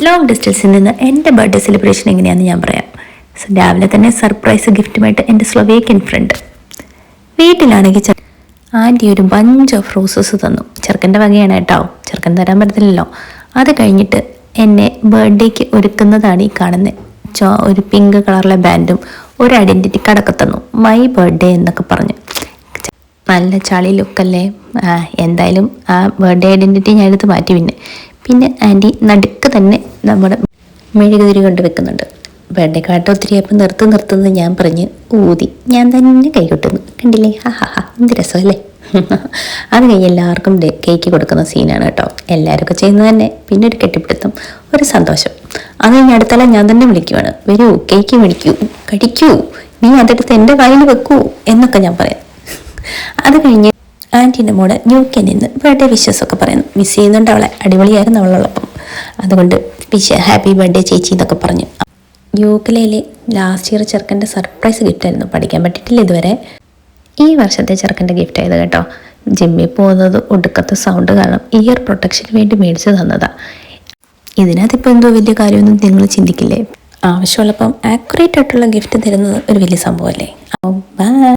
Long ഡിസ്റ്റൻസിൽ നിന്ന് എൻ്റെ birthday celebration എങ്ങനെയാണെന്ന് ഞാൻ പറയാം. രാവിലെ തന്നെ സർപ്രൈസ് ഗിഫ്റ്റുമായിട്ട് എൻ്റെ സ്ലൊവേക്കിയൻ ഫ്രണ്ട് വീട്ടിലാണെങ്കിൽ ആൻറ്റി ഒരു ബഞ്ച് ഓഫ് റോസസ് തന്നു. ചെറുക്കൻ്റെ വകയാണ് കേട്ടോ, ചെറുക്കൻ തരാൻ പറ്റത്തില്ലല്ലോ. അത് കഴിഞ്ഞിട്ട് എന്നെ ബർത്ത്ഡേക്ക് ഒരുക്കുന്നതാണ് ഈ കാണുന്നത്. ഒരു പിങ്ക് കളറിലെ ബാൻഡും ഒരു ഐഡൻറ്റിറ്റി കാർഡൊക്കെ തന്നു, മൈ ബർത്ത്ഡേ എന്നൊക്കെ പറഞ്ഞു. നല്ല ചളി ലുക്കല്ലേ. എന്തായാലും ആ ബർത്ത്ഡേ ഐഡൻറ്റിറ്റി ഞാൻ എടുത്ത് മാറ്റി. പിന്നെ ആൻറ്റി നടുക്ക് തന്നെ നമ്മുടെ മെഴുകുതിരി കൊണ്ട് വെക്കുന്നുണ്ട്. ബർത്ത്ഡേ കാർഡ് ഒത്തിരി അപ്പം നിർത്തുന്നത് ഞാൻ പറഞ്ഞ് ഊതി ഞാൻ തന്നെ കൈ കൊട്ടുന്നു. കണ്ടില്ലേ, എന്ത് രസമല്ലേ. അത് കഴിഞ്ഞ് എല്ലാവർക്കും കേക്ക് കൊടുക്കുന്ന സീനാണ് കേട്ടോ. എല്ലാവരും ചെയ്യുന്നത് തന്നെ. പിന്നെ ഒരു കെട്ടിപ്പിടുത്തം, ഒരു സന്തോഷം. അത് കഴിഞ്ഞ് അടുത്തല്ല ഞാൻ തന്നെ വിളിക്കുവാണ്, വരൂ കേക്ക് മേടിക്കൂ, കഴിക്കൂ, നീ അതെടുത്ത് എൻ്റെ വായിൽ വെക്കൂ എന്നൊക്കെ ഞാൻ പറയാം. അത് കഴിഞ്ഞ് ആൻറ്റീൻ്റെ മോടെ ന്യൂക്കെ നിന്ന് ബർത്ത്ഡേ വിഷസ് ഒക്കെ പറയുന്നു. മിസ് ചെയ്യുന്നുണ്ട് അവളെ, അടിപൊളിയായിരുന്നു അവളുള്ളപ്പം. അതുകൊണ്ട് ഹാപ്പി ബർത്ത്ഡേ ചേച്ചി എന്നൊക്കെ പറഞ്ഞു. യൂക്കലയിലെ ലാസ്റ്റ് ഇയർ ചെറുക്കൻ്റെ സർപ്രൈസ് ഗിഫ്റ്റായിരുന്നു, പഠിക്കാൻ പറ്റിയിട്ടില്ല ഇതുവരെ. ഈ വർഷത്തെ ചെറുക്കൻ്റെ ഗിഫ്റ്റ് ആയത് കേട്ടോ. ജിമ്മിൽ പോകുന്നത് ഒടുക്കത്തെ സൗണ്ട് കാരണം ഇയർ പ്രൊട്ടക്ഷന് വേണ്ടി മേടിച്ച് തന്നതാ. ഇതിനകത്തിപ്പോൾ എന്തോ വലിയ കാര്യമൊന്നും നിങ്ങൾ ചിന്തിക്കില്ലേ. ആവശ്യമുള്ളപ്പം ആക്യുറേറ്റ് ആയിട്ടുള്ള ഗിഫ്റ്റ് തരുന്നത് ഒരു വലിയ സംഭവമല്ലേ. ബൈ.